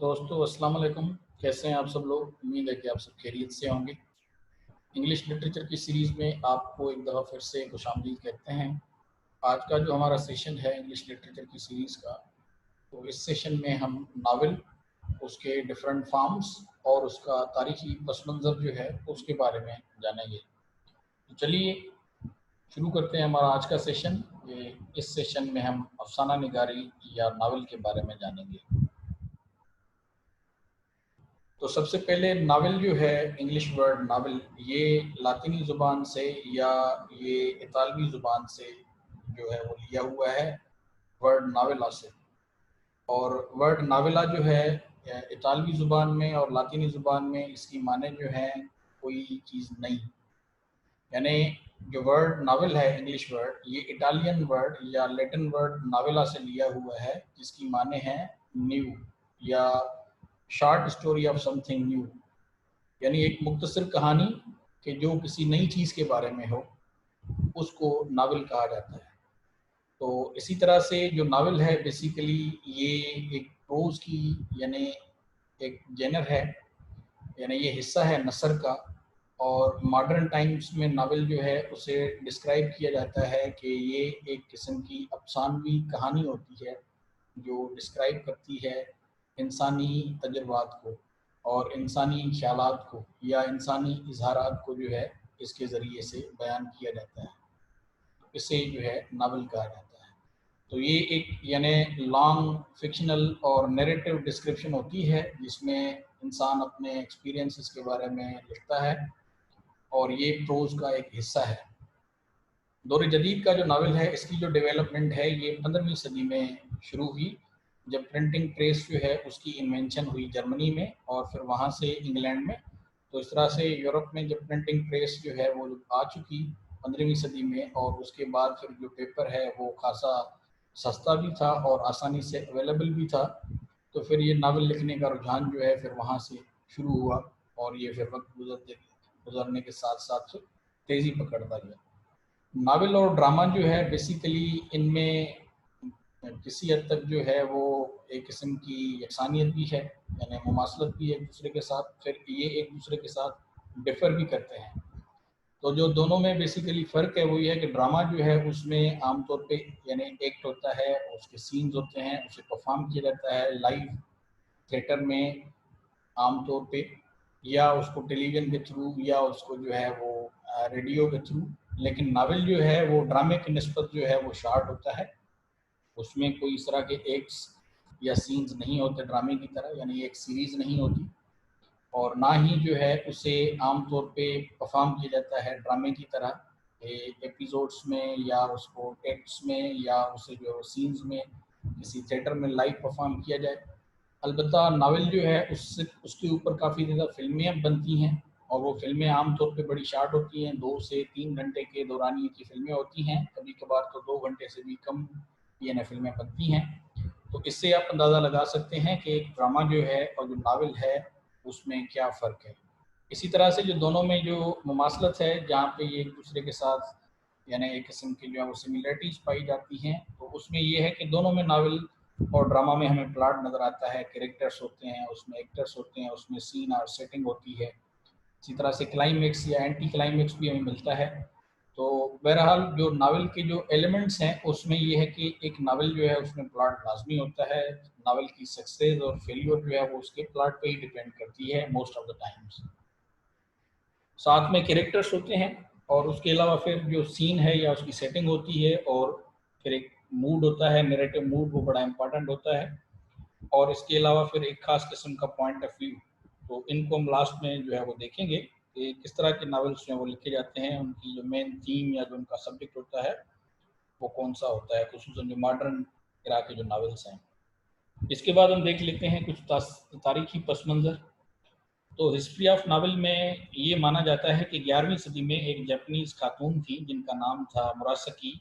दोस्तों अस्सलाम वालेकुम। कैसे हैं आप सब लोग? उम्मीद है कि आप सब खैरियत से होंगे। इंग्लिश लिटरेचर की सीरीज़ में आपको एक दफ़ा फिर से खुशामदीद कहते हैं। आज का जो हमारा सेशन है इंग्लिश लिटरेचर की सीरीज़ का, तो इस सेशन में हम नावल, उसके डिफरेंट फॉर्म्स और उसका तारीखी पस मंज़र जो है उसके बारे में जानेंगे। तो चलिए शुरू करते हैं हमारा आज का सेशन। इस सेशन में हम अफसाना निगारी या नावल के बारे में जानेंगे। तो सबसे पहले नावल जो है, इंग्लिश वर्ड नावल, ये लातिनी ज़ुबान से या ये इतालवी ज़ुबान से जो है वो लिया हुआ है, वर्ड नावेला से। और वर्ड नावेला जो है इतालवी ज़ुबान में और लातिनी ज़ुबान में इसकी माने जो है कोई चीज़ नहीं, यानी जो वर्ड नावल है इंग्लिश वर्ड, ये इटालियन वर्ड या लैटिन वर्ड नावेला से लिया हुआ है, जिसकी माने हैं न्यू या short story of something new, यानी एक मुख्तसर कहानी कि जो किसी नई चीज़ के बारे में हो, उसको नावल कहा जाता है। तो इसी तरह से जो नावल है बेसिकली ये एक प्रोज की यानी एक जेनर है, यानी ये हिस्सा है नसर का। और मॉडर्न टाइम्स में नावल जो है उसे डिस्क्राइब किया जाता है कि ये एक किस्म की अफसानवी कहानी होती है जो डिस्क्राइब करती है इंसानी तजुर्बात को और इंसानी ख्यालात को या इंसानी इजहारात को जो है इसके ज़रिए से बयान किया जाता है। इसे जो है नावल कहा जाता है। तो ये एक यानी लॉन्ग फिक्शनल और नैरेटिव डिस्क्रिप्शन होती है जिसमें इंसान अपने एक्सपीरियंसेस के बारे में लिखता है और ये प्रोज का एक हिस्सा है। दौर जदीद का जो नावल है इसकी जो डेवलपमेंट है ये 15वीं सदी में शुरू हुई, जब प्रिंटिंग प्रेस जो है उसकी इन्वेंशन हुई जर्मनी में और फिर वहाँ से इंग्लैंड में। तो इस तरह से यूरोप में जब प्रिंटिंग प्रेस जो है वो आ चुकी 15वीं सदी में, और उसके बाद फिर जो पेपर है वो खासा सस्ता भी था और आसानी से अवेलेबल भी था, तो फिर ये नावल लिखने का रुझान जो है फिर वहाँ से शुरू हुआ और ये फिर वक्त गुजरने के साथ साथ तेज़ी पकड़ता गया। नावल और ड्रामा जो है बेसिकली इनमें किसी हद तक जो है वो एक किस्म की यकसानियत भी है, यानी मुमासलत भी है एक दूसरे के साथ, फिर ये एक दूसरे के साथ डिफ़र भी करते हैं। तो जो दोनों में बेसिकली फ़र्क है वो ये है कि ड्रामा जो है उसमें आमतौर पे यानी एक्ट होता है, उसके सीन्स होते हैं, उसे परफॉर्म किया जाता है लाइव थिएटर में आमतौर पे, या उसको टेलीविज़न के थ्रू या उसको जो है वो रेडियो के थ्रू। लेकिन नावल जो है वो ड्रामे की निस्बत जो है वो शॉर्ट होता है, उसमें कोई इस तरह के एक्ट्स या सीन्स नहीं होते ड्रामे की तरह, यानी एक सीरीज़ नहीं होती, और ना ही जो है उसे आमतौर पे परफॉर्म किया जाता है ड्रामे की तरह एपिसोड्स में या उसको एक्ट्स में या उसे जो सीन्स में किसी थिएटर में लाइव परफॉर्म किया जाए। अलबत्ता नावल जो है उससे उसके ऊपर काफ़ी ज़्यादा फिल्में बनती हैं, और वो फिल्में आमतौर पे बड़ी शार्ट होती हैं, 2 से 3 घंटे के दौरानिए की फ़िल्में होती हैं, कभी कभार तो 2 घंटे से भी कम ये फ़िल्में बनती हैं। तो इससे आप अंदाज़ा लगा सकते हैं कि एक ड्रामा जो है और जो नावल है उसमें क्या फ़र्क है। इसी तरह से जो दोनों में जो मुमासलत है, जहाँ पे ये एक दूसरे के साथ यानी एक किस्म की जो है वो सिमिलरिटीज़ पाई जाती हैं, तो उसमें ये है कि दोनों में नावल और ड्रामा में हमें प्लॉट नज़र आता है, कैरेक्टर्स होते हैं, उसमें एक्टर्स होते हैं, उसमें सीन और सेटिंग होती है। इसी तरह से क्लाइमेक्स या एंटी क्लाइमेक्स भी हमें मिलता है। तो बहरहाल जो नावल के जो एलिमेंट्स हैं उसमें ये है कि एक नावल जो है उसमें प्लॉट लाजमी होता है, नावल की सक्सेस और फेलियर जो है वो उसके प्लॉट पे ही डिपेंड करती है मोस्ट ऑफ द टाइम्स। साथ में कैरेक्टर्स होते हैं और उसके अलावा फिर जो सीन है या उसकी सेटिंग होती है, और फिर एक मूड होता है, नैरेटिव मूड, वो बड़ा इंपॉर्टेंट होता है, और इसके अलावा फिर एक खास किस्म का पॉइंट ऑफ व्यू। तो इनको हम लास्ट में जो है वो देखेंगे कि किस तरह के नावल्स जो हैं वो लिखे जाते हैं, उनकी जो मेन थीम या जो उनका सब्जेक्ट होता है वो कौन सा होता है, खुसूसन जो मॉडर्न इरा के जो नावल्स हैं। इसके बाद हम देख लेते हैं कुछ तारीखी पस मंज़र। तो हिस्ट्री ऑफ नावल में ये माना जाता है कि 11वीं सदी में एक जापानीज़ खातून थी जिनका नाम था मुरासकी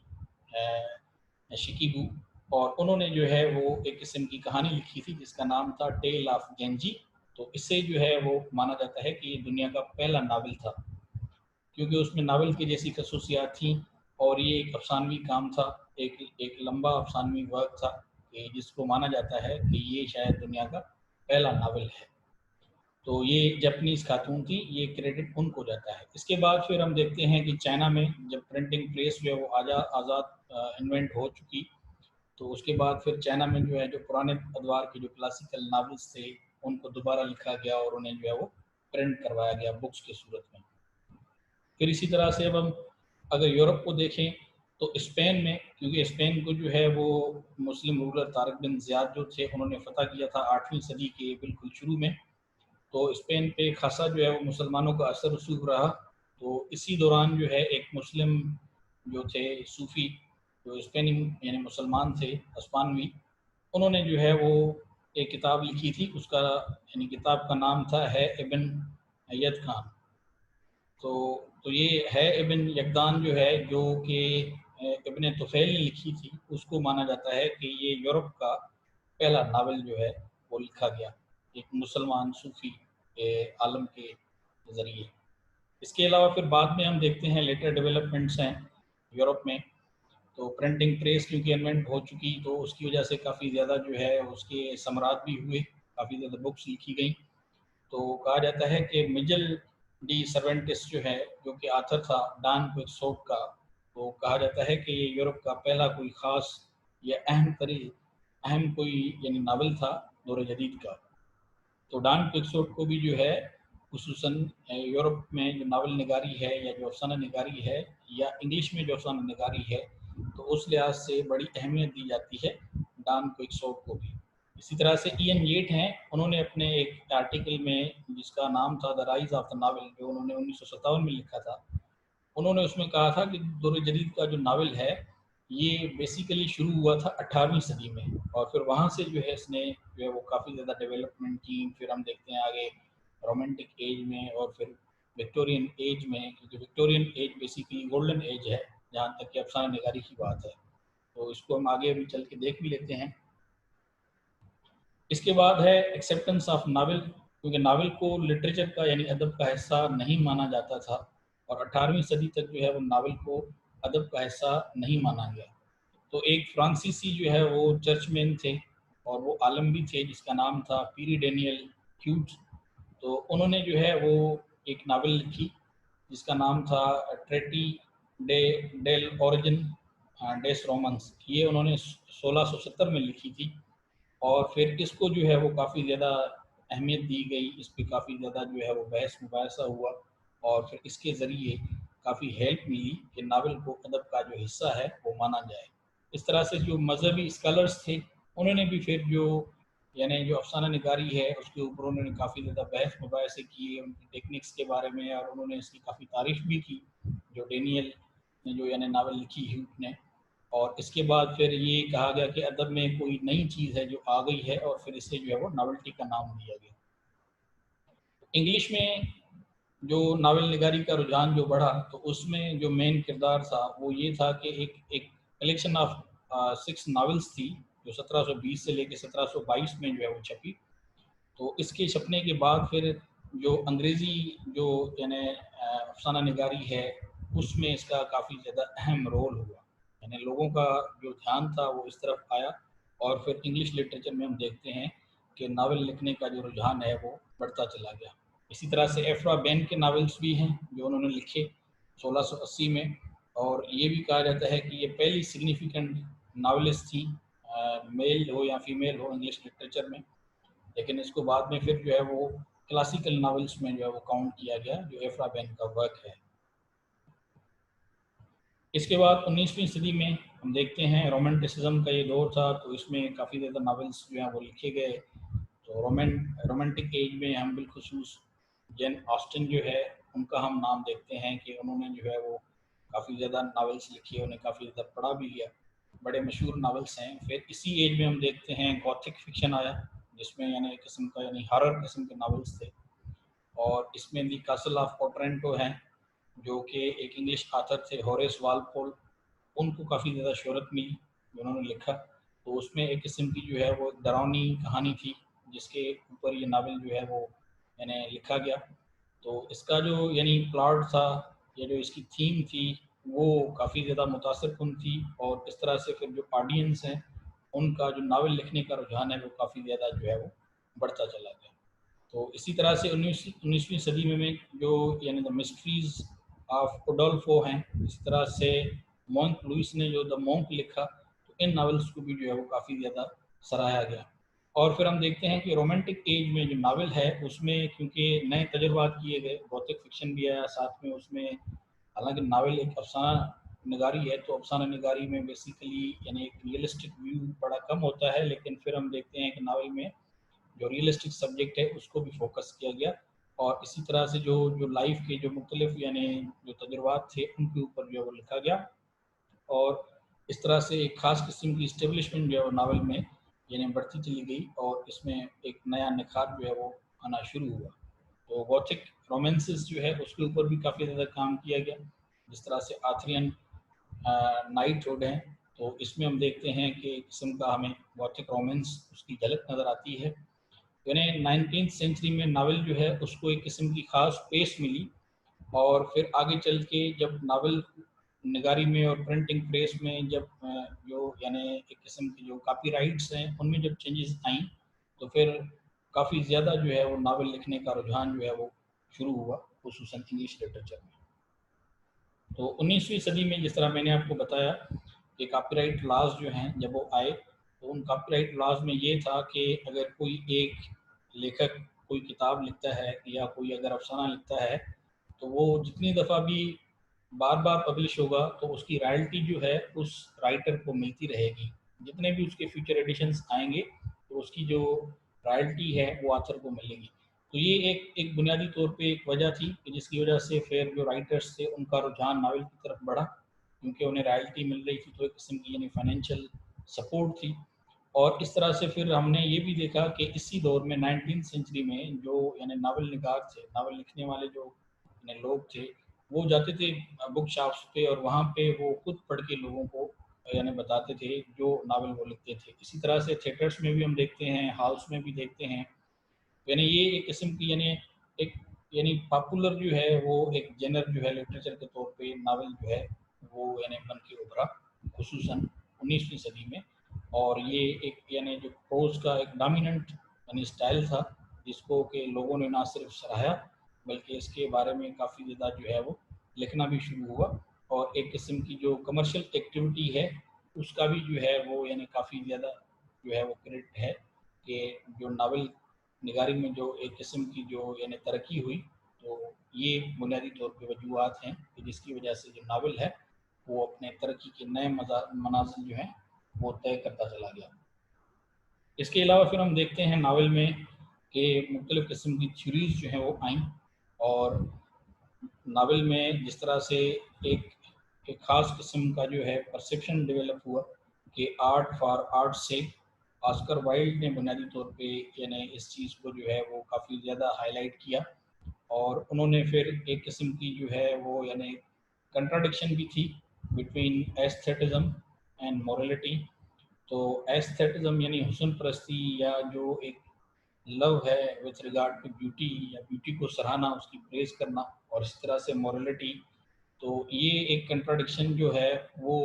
शिकीबू, और उन्होंने जो है वो एक किस्म की कहानी लिखी थी जिसका नाम था टेल ऑफ गेंजी। तो इससे जो है वो माना जाता है कि ये दुनिया का पहला नावल था, क्योंकि उसमें नावल की जैसी खसूसियात थी, और ये एक अफसानवी काम था, एक एक लंबा अफसानवी वर्क था कि जिसको माना जाता है कि ये शायद दुनिया का पहला नावल है। तो ये जापानीज़ खातून थी, ये क्रेडिट उनको जाता है। इसके बाद फिर हम देखते हैं कि चाइना में जब प्रिंटिंग प्रेस जो है वो आज़ाद इन्वेंट हो चुकी, तो उसके बाद फिर चाइना में जो है जो पुराने अदवार के जो क्लासिकल नावल्स थे उनको दोबारा लिखा गया और उन्हें जो है वो प्रिंट करवाया गया बुक्स की सूरत में। फिर इसी तरह से अब हम अगर यूरोप को देखें तो स्पेन में, क्योंकि स्पेन को जो है वो Muslim ruler Tariq bin Ziyad जो थे उन्होंने फ़तह किया था 8वीं सदी के बिल्कुल शुरू में, तो स्पेन पे खासा जो है वो मुसलमानों का असर रसूख रहा। तो इसी दौरान जो है एक मुस्लिम जो थे सूफ़ी, जो स्पेनी यानी मुसलमान थे हस्पानवी, उन्होंने जो है वो एक किताब लिखी थी, उसका यानी किताब का नाम था है इब्न अय्यद खान। तो ये है इब्न यकदान जो है जो कि इब्न तुफैल ने लिखी थी, उसको माना जाता है कि ये यूरोप का पहला नावल जो है वो लिखा गया एक मुसलमान सूफ़ी के आलम के ज़रिए। इसके अलावा फिर बाद में हम देखते हैं लेटर डेवलपमेंट्स हैं यूरोप में। तो प्रिंटिंग प्रेस क्योंकि इन्वेंट हो चुकी, तो उसकी वजह से काफ़ी ज़्यादा जो है उसके समरात भी हुए, काफ़ी ज़्यादा बुक्स लिखी गई। तो कहा जाता है कि मिजल डी सर्वेंटिस जो है, जो कि आथर था डॉन क्विक्सोट का, तो कहा जाता है कि ये यूरोप का पहला कोई ख़ास या अहम कोई यानी नावल था दौर जदीद का। तो डॉन क्विक्सोट को भी जो है खुसूसन यूरोप में जो नावल निगारी है या जो अफसाना निगारी है या इंग्लिश में जो अफसाना निगारी है, तो उस लिहाज से बड़ी अहमियत दी जाती है डॉन क्विक्सोट को भी। इसी तरह से ईएन येट हैं, उन्होंने अपने एक आर्टिकल में जिसका नाम था the rise of the novel, जो उन्होंने 1957 में लिखा था, उन्होंने उसमें कहा था कि दौर जदीद का जो नावल है ये बेसिकली शुरू हुआ था 18वीं सदी में, और फिर वहाँ से जो है इसने जो है वो काफ़ी ज़्यादा डेवलपमेंट की। फिर हम देखते हैं आगे रोमांटिक एज में और फिर विक्टोरियन एज में, क्योंकि Victorian age basically golden age है जहाँ तक कि अफसाना निगारी की बात है। तो इसको हम आगे अभी चल के देख भी लेते हैं। इसके बाद है एक्सेप्टेंस ऑफ नावल, क्योंकि नावल को लिटरेचर का यानी अदब का हिस्सा नहीं माना जाता था, और 18वीं सदी तक जो है वो नावल को अदब का हिस्सा नहीं माना गया। तो एक फ्रांसीसी जो है वो चर्चमैन थे और वो आलम भी थे जिसका नाम था पीरी डेनियल ह्यूज। तो उन्होंने जो है वो एक नावल लिखी जिसका नाम था ट्रेटी डे डेल ओरिजिन डेस रोमन्स। ये उन्होंने 1670 में लिखी थी, और फिर इसको जो है वो काफ़ी ज़्यादा अहमियत दी गई, इस पे काफ़ी ज़्यादा जो है वो बहस मुबाहसा हुआ, और फिर इसके ज़रिए काफ़ी हेल्प मिली कि नावल को अदब का जो हिस्सा है वो माना जाए। इस तरह से जो मजहबी स्कॉलर्स थे उन्होंने भी फिर जो यानी जो अफसाना निगारी है उसके ऊपर उन्होंने काफ़ी ज़्यादा बहस मुबाहसे किए उनकी टेक्निक्स के बारे में, और उन्होंने इसकी काफ़ी तारीफ़ भी की जो डेनियल ने जो यानी नावल लिखी ह्यूट ने। और इसके बाद फिर ये कहा गया कि अदब में कोई नई चीज़ है जो आ गई है, और फिर इसे जो है वो नावल्टी का नाम दिया गया। इंग्लिश में जो नावल निगारी का रुझान जो बढ़ा, तो उसमें जो मेन किरदार था वो ये था कि एक एक कलेक्शन ऑफ 6 नावल्स थी जो 1720 से लेकर 1722 में जो है वो छपी। तो इसके छपने के बाद फिर जो अंग्रेज़ी जो यानी अफसाना निगारी है उसमें इसका काफ़ी ज़्यादा अहम रोल हुआ, यानी लोगों का जो ध्यान था वो इस तरफ आया, और फिर इंग्लिश लिटरेचर में हम देखते हैं कि नावल लिखने का जो रुझान है वो बढ़ता चला गया। इसी तरह से एफ्रा बैन के नावल्स भी हैं जो उन्होंने लिखे 1680 में, और ये भी कहा जाता है कि ये पहली सिग्निफिकेंट नावलिस्ट थी, मेल हो या फीमेल हो इंग्लिश लिटरेचर में। लेकिन इसको बाद में फिर जो है वो क्लासिकल नावल्स में जो है वो काउंट किया गया जो एफ्रा बैन का वर्क है। इसके बाद 19वीं सदी में हम देखते हैं रोमांटिसिज्म का ये दौर था, तो इसमें काफ़ी ज़्यादा नावल्स जो हैं वो लिखे गए। तो रोमांटिक एज में हम बिलखसूस जेन ऑस्टिन जो है उनका हम नाम देखते हैं कि उन्होंने जो है वो काफ़ी ज़्यादा नावल्स लिखे, उन्हें काफ़ी ज़्यादा पढ़ा भी लिया, बड़े मशहूर नावल्स हैं। फिर इसी एज में हम देखते हैं गॉथिक फिक्शन आया जिसमें यानी एक किस्म का यानी हॉरर किस्म के नावल्स थे, और इसमें दी कासल ऑफ ओट्रेंटो हैं जो कि एक इंग्लिश आथर थे हॉरेस वालपोल, उनको काफ़ी ज़्यादा शोहरत मिली जो उन्होंने लिखा। तो उसमें एक किस्म की जो है वो डरावनी कहानी थी जिसके ऊपर ये नावल जो है वो यानी लिखा गया। तो इसका जो यानी प्लॉट था या जो इसकी थीम थी वो काफ़ी ज़्यादा मुतासिर कुन थी, और इस तरह से फिर जो ऑडियंस हैं उनका जो नावल लिखने का रुझान है वो काफ़ी ज़्यादा जो है वो बढ़ता चला गया। तो इसी तरह से 19वीं सदी में जो यानी द मिस्ट्रीज ऑफ उडोल्फो हैं, इस तरह से मॉन्क लुइस ने जो द मॉन्क लिखा, तो इन नावल्स को भी जो है वो काफ़ी ज़्यादा सराहा गया। और फिर हम देखते हैं कि रोमांटिक एज में जो नावल है उसमें क्योंकि नए तजुर्बात किए गए, गॉथिक फिक्शन भी आया साथ में उसमें। हालांकि नावल एक अफसाना निगारी है, तो अफसाना निगारी में बेसिकली यानी एक रियलिस्टिक व्यू बड़ा कम होता है, लेकिन फिर हम देखते हैं कि नावल में जो रियलिस्टिक सब्जेक्ट है उसको भी फोकस किया गया। और इसी तरह से जो जो लाइफ के जो मुख्तलिफ यानी जो तजुर्बात थे उनके ऊपर जो है वो लिखा गया। और इस तरह से एक ख़ास किस्म की इस्टेब्लिशमेंट जो है वो नावल में यानी बढ़ती चली गई, और इसमें एक नया निखार जो है वो आना शुरू हुआ। तो गॉथिक रोमांसेस जो है उसके ऊपर भी काफ़ी ज़्यादा काम किया गया, जिस तरह से आर्थरियन नाइटहुड है, तो इसमें हम देखते हैं कि एक किस्म का हमें गॉथिक रोमांस उसकी झलक नज़र आती है। यानी 19th सेंचुरी में नावल जो है उसको एक किस्म की ख़ास पेस मिली, और फिर आगे चल के जब नावल निगारी में और प्रिंटिंग प्रेस में जब जो यानी एक किस्म की जो कॉपीराइट्स हैं उनमें जब चेंजेस आई, तो फिर काफ़ी ज़्यादा जो है वो नावल लिखने का रुझान जो है वो शुरू हुआ, खुसूसन इंग्लिश लिटरेचर में। तो 19वीं सदी में जिस तरह मैंने आपको बताया कि कॉपीराइट लॉज जो हैं जब वो आए, तो उन कॉपीराइट लॉज में ये था कि अगर कोई एक लेखक कोई किताब लिखता है या कोई अगर अफसाना लिखता है, तो वो जितनी दफ़ा भी बार बार पब्लिश होगा तो उसकी रॉयल्टी जो है उस राइटर को मिलती रहेगी। जितने भी उसके फ्यूचर एडिशंस आएंगे तो उसकी जो रॉयल्टी है वो ऑथर को मिलेगी। तो ये एक एक बुनियादी तौर पे एक वजह थी कि जिसकी वजह से फिर जो राइटर्स थे उनका रुझान नावल की तरफ बढ़ा, क्योंकि उन्हें रॉयल्टी मिल रही थी, तो एक किस्म की यानी फाइनेंशियल सपोर्ट थी। और इस तरह से फिर हमने ये भी देखा कि इसी दौर में 19th सेंचुरी में जो यानी नावल निगार थे, नावल लिखने वाले जो यानी लोग थे, वो जाते थे बुक शॉप्स पे और वहाँ पे वो खुद पढ़ के लोगों को यानी बताते थे जो नावल वो लिखते थे। इसी तरह से थिएटर्स में भी हम देखते हैं, हॉल्स में भी देखते हैं। यानी ये एक किस्म की यानी एक यानी पॉपुलर जो है वो एक जेनर जो है लिटरेचर के तौर पे नावल जो है वो यानी बन के उभरा, खुसूसन 19वीं सदी में। और ये एक यानी जो प्रोज का एक डोमिनेंट यानी स्टाइल था, जिसको कि लोगों ने ना सिर्फ सराहा बल्कि इसके बारे में काफ़ी ज़्यादा जो है वो लिखना भी शुरू हुआ। और एक किस्म की जो कमर्शियल एक्टिविटी है उसका भी जो है वो यानी काफ़ी ज़्यादा जो है वो क्रेडिट है कि जो नावल निगारी में जो एक किस्म की जो यानी तरक्की हुई। तो ये बुनियादी तौर पे वजूहत हैं कि जिसकी वजह से जो नावल है वो अपने तरक्की के नए मनाजिल जो हैं वो तय करता चला गया। इसके अलावा फिर हम देखते हैं नावल में कि मुख्तलिफ़ किस्म की थ्योरीज जो हैं वो आईं, और नावल में जिस तरह से एक एक ख़ास किस्म का जो है परसेप्शन डेवलप हुआ कि आर्ट फॉर आर्ट से। ऑस्कर वाइल्ड ने बुनियादी तौर पे यानी इस चीज़ को जो है वो काफ़ी ज़्यादा हाईलाइट किया, और उन्होंने फिर एक किस्म की जो है वो यानी कंट्राडिक्शन भी थी बिटवीन एस्थेटिज्म एंड मोरलिटी। तो एस्थेटिज्म यानी हुस्न परस्ती या जो एक लव है विथ रिगार्ड टू ब्यूटी या ब्यूटी को सराहना, उसकी प्रेज करना, और इस तरह से मोरलिटी। तो ये एक कंट्राडिक्शन जो है वो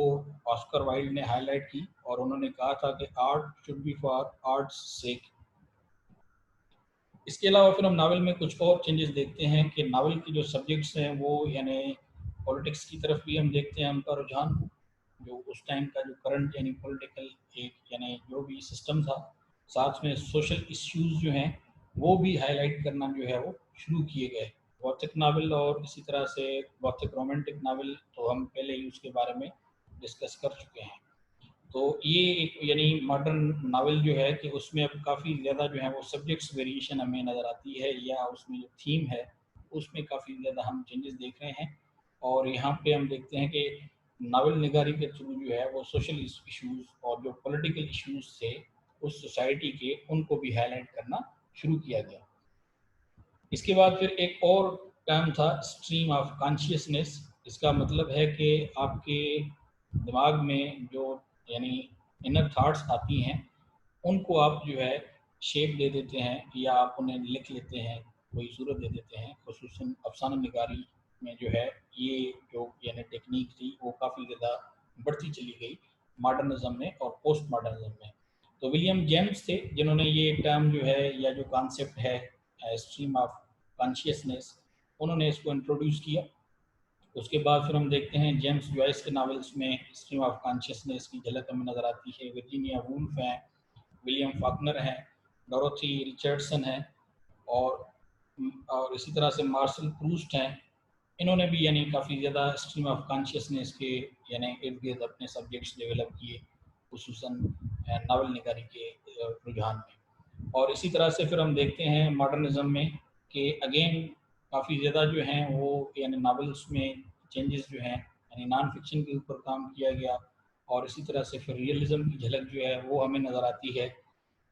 ऑस्कर वाइल्ड ने हाईलाइट की, और उन्होंने कहा था कि art should be for art's sake. इसके अलावा फिर हम नावल में कुछ और चेंजेस देखते हैं कि नावल के जो सब्जेक्ट्स हैं वो यानी पॉलिटिक्स की तरफ भी हम देखते हैं उनका रुझान। जो उस टाइम का जो करंट यानी पॉलिटिकल एक यानी जो भी सिस्टम था, साथ में सोशल इश्यूज जो हैं वो भी हाईलाइट करना जो है वो शुरू किए गए। गॉथिक नावल और इसी तरह से गॉथिक रोमांटिक नावल तो हम पहले ही उसके बारे में डिस्कस कर चुके हैं। तो ये एक यानी मॉडर्न नावल जो है कि उसमें अब काफ़ी ज़्यादा जो है वो सब्जेक्ट्स वेरिएशन हमें नज़र आती है, या उसमें जो थीम है उसमें काफ़ी ज़्यादा हम चेंजेस देख रहे हैं। और यहाँ पे हम देखते हैं कि नावल निगारी के थ्रू जो है वो सोशल इश्यूज और जो पॉलिटिकल इश्यूज थे उस सोसाइटी के, उनको भी हाईलाइट करना शुरू किया गया। इसके बाद फिर एक और टर्म था स्ट्रीम ऑफ कॉन्शियसनेस। इसका मतलब है कि आपके दिमाग में जो यानी इनर थॉट्स आती हैं उनको आप जो है शेप दे देते हैं या आप उन्हें लिख लेते हैं, कोई सूरत दे देते हैं। खुसूसन अफसाना निगारी में जो है ये जो यानी टेक्निक थी वो काफ़ी ज़्यादा बढ़ती चली गई मॉडर्निज्म में और पोस्ट मॉडर्निज्म में। तो विलियम जेम्स थे जिन्होंने ये टर्म जो है या जो कॉन्सेप्ट है स्ट्रीम ऑफ कॉन्शियसनेस, उन्होंने इसको इंट्रोड्यूस किया। उसके बाद फिर हम देखते हैं जेम्स जॉयस के नावल्स में स्ट्रीम ऑफ कॉन्शियसनेस की झलक हमें नज़र आती है। वर्जीनिया वुल्फ हैं, विलियम फाकनर हैं, डोरोथी रिचर्डसन हैं, और इसी तरह से मार्शल प्रूस्ट हैं। इन्होंने भी यानी काफ़ी ज़्यादा स्ट्रीम ऑफ कॉन्शियसनेस के यानी इर्द गिर्द अपने सब्जेक्ट्स डेवलप किए, खुसूसन नावल निगारी के रुझान में। और इसी तरह से फिर हम देखते हैं मॉडर्निज्म में कि अगेन काफ़ी ज़्यादा जो हैं वो यानी नावल्स में चेंजेस जो हैं यानी नॉन फिक्शन के ऊपर काम किया गया, और इसी तरह से फिर रियलिज्म की झलक जो है वो हमें नज़र आती है।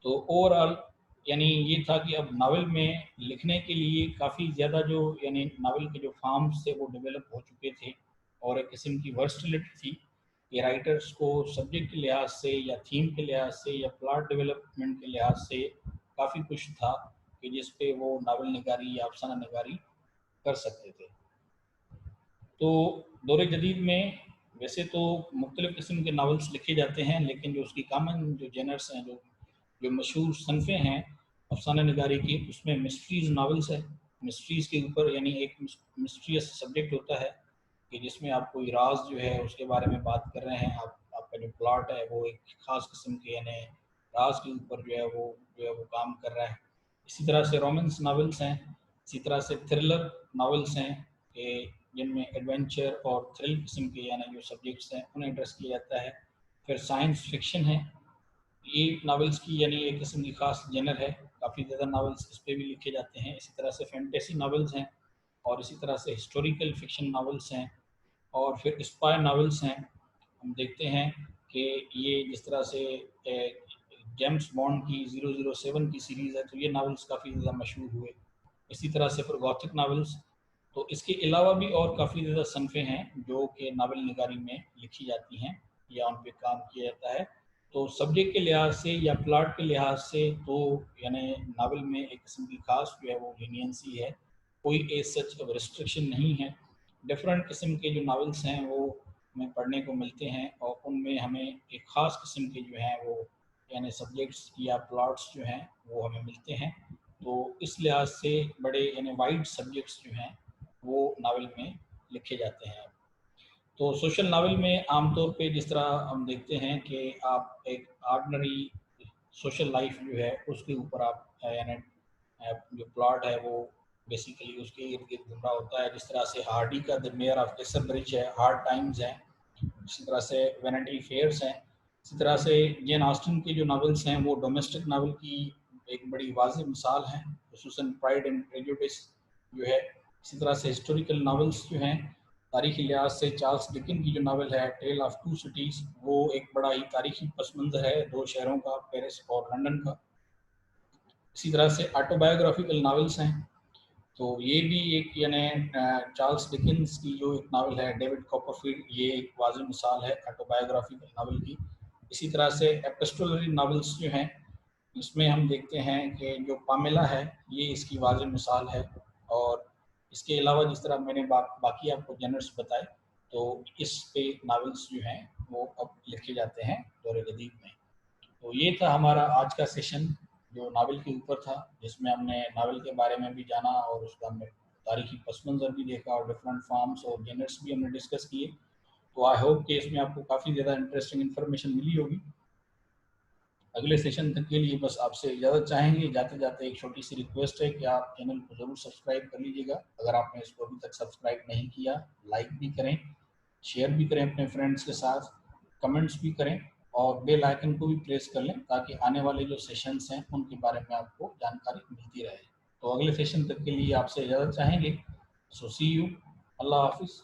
तो ओवरऑल यानी ये था कि अब नावल में लिखने के लिए काफ़ी ज़्यादा जो यानी नावल के जो फॉर्म्स थे वो डेवलप हो चुके थे, और एक किस्म की वर्सटिलिटी थी कि राइटर्स को सब्जेक्ट के लिहाज से या थीम के लिहाज से या प्लॉट डेवलपमेंट के लिहाज से काफ़ी कुछ था कि जिस पे वो नावल निगारी या अफसाना निगारी कर सकते थे। तो दौर जदीद में वैसे तो मुख्तलिफ़ किस्म के नावल्स लिखे जाते हैं, लेकिन जो उसकी कॉमन जो जेनर्स हैं, जो मशहूर सनफ़ें हैं अफसाना निगारी की, उसमें मिस्ट्रीज़ नावल्स है। मिस्ट्रीज़ के ऊपर यानी एक मिस्ट्रियस सब्जेक्ट होता है कि जिसमें आप कोई राज जो है उसके बारे में बात कर रहे हैं, आपका जो प्लॉट है वो एक ख़ास किस्म के यानी राज के ऊपर जो है वो काम कर रहा है। इसी तरह से रोमांस नावल्स हैं, इसी तरह से थ्रिलर नावल्स हैं कि जिनमें एडवेंचर और थ्रिल किस्म के यानी जो सब्जेक्ट्स हैं उन्हें एड्रेस किया जाता है। फिर साइंस फिक्शन है, ये नावल्स की यानी एक किस्म की ख़ास जेनर है, काफ़ी ज़्यादा नावल्स इस पे भी लिखे जाते हैं। इसी तरह से फैंटेसी नावल्स हैं, और इसी तरह से हिस्टोरिकल फिक्शन नावल्स हैं, और फिर स्पाई नावल्स हैं। हम देखते हैं कि ये जिस तरह से जेम्स बॉन्ड की 007 की सीरीज़ है, तो ये नावल्स काफ़ी ज़्यादा मशहूर हुए। इसी तरह से फिर गॉथिक नावल्स। तो इसके अलावा भी और काफ़ी ज़्यादा सनफ़ें हैं जो कि नावल निगारी में लिखी जाती हैं या उन पे काम किया जाता है। तो सब्जेक्ट के लिहाज से या प्लॉट के लिहाज से तो यानी नावल में एक किस्म की खास जो है वो लीनियंसी है, कोई एज सच रिस्ट्रिक्शन नहीं है। डिफरेंट किस्म के जो नावल्स हैं वो हमें पढ़ने को मिलते हैं, और उनमें हमें एक ख़ास किस्म के जो हैं वो यानी सब्जेक्ट्स या प्लॉट्स जो हैं वो हमें मिलते हैं। तो इस लिहाज से बड़े यानी वाइड सब्जेक्ट्स जो हैं वो नावल में लिखे जाते हैं। तो सोशल नावल में आमतौर पे जिस तरह हम देखते हैं कि आप एक ऑर्डिनरी सोशल लाइफ जो है उसके ऊपर आप यानी जो प्लॉट है वो बेसिकली उसके इर्द गिर्द घूम रहा होता है। जिस तरह से हार्डी का द मेयर ऑफ केसरब्रिज है, हार्ड टाइम्स हैं, इसी तरह से वैनिटी फेयर्स हैं। इसी तरह से जेन ऑस्टन के जो नावल्स हैं वो डोमेस्टिक नावल की एक बड़ी वाज़ेह मिसाल हैं, खुसूसन प्राइड एंड प्रेजुडिस जो है। इसी तरह से हिस्टोरिकल नावल्स जो हैं तारीखी लिहाज से चार्ल्स डिकन की जो नावल है टेल ऑफ टू सिटीज़, वो एक बड़ा ही तारीखी पस मंज़र है दो शहरों का, पेरिस और लंदन का। इसी तरह से ऑटोबायोग्राफिकल नावल्स हैं, तो ये भी एक यानी चार्ल्स डिकिंस की जो एक नावल है डेविड कॉपरफील्ड, ये एक वाज़ेह मिसाल है ऑटोबायोग्राफिकल नावल की। इसी तरह से एपिस्टोलरी नावल्स जो हैं इसमें हम देखते हैं कि जो पामेला है ये इसकी वाज़ेह मिसाल है। और इसके अलावा जिस तरह मैंने बाकी आपको जनर्स बताए, तो इस पे नावल्स जो हैं वो अब लिखे जाते हैं दौर जदीद में। तो ये था हमारा आज का सेशन जो नावल के ऊपर था, जिसमें हमने नावल के बारे में भी जाना और उसका हमने तारीखी पस मंज़र भी देखा और डिफरेंट फॉर्म्स और जेनर्स भी हमने डिस्कस किए। तो आई होप कि इसमें आपको काफ़ी ज़्यादा इंटरेस्टिंग इन्फॉर्मेशन मिली होगी। अगले सेशन तक के लिए बस आपसे इजाज़त चाहेंगे। जाते जाते एक छोटी सी रिक्वेस्ट है कि आप चैनल को ज़रूर सब्सक्राइब कर लीजिएगा, अगर आपने इसको अभी तक सब्सक्राइब नहीं किया। लाइक भी करें, शेयर भी करें अपने फ्रेंड्स के साथ, कमेंट्स भी करें, और बेल आइकन को भी प्रेस कर लें ताकि आने वाले जो सेशंस हैं उनके बारे में आपको जानकारी मिलती रहे। तो अगले सेशन तक के लिए आपसे इजाज़त चाहेंगे। सो सी यू, अल्लाह हाफिज़।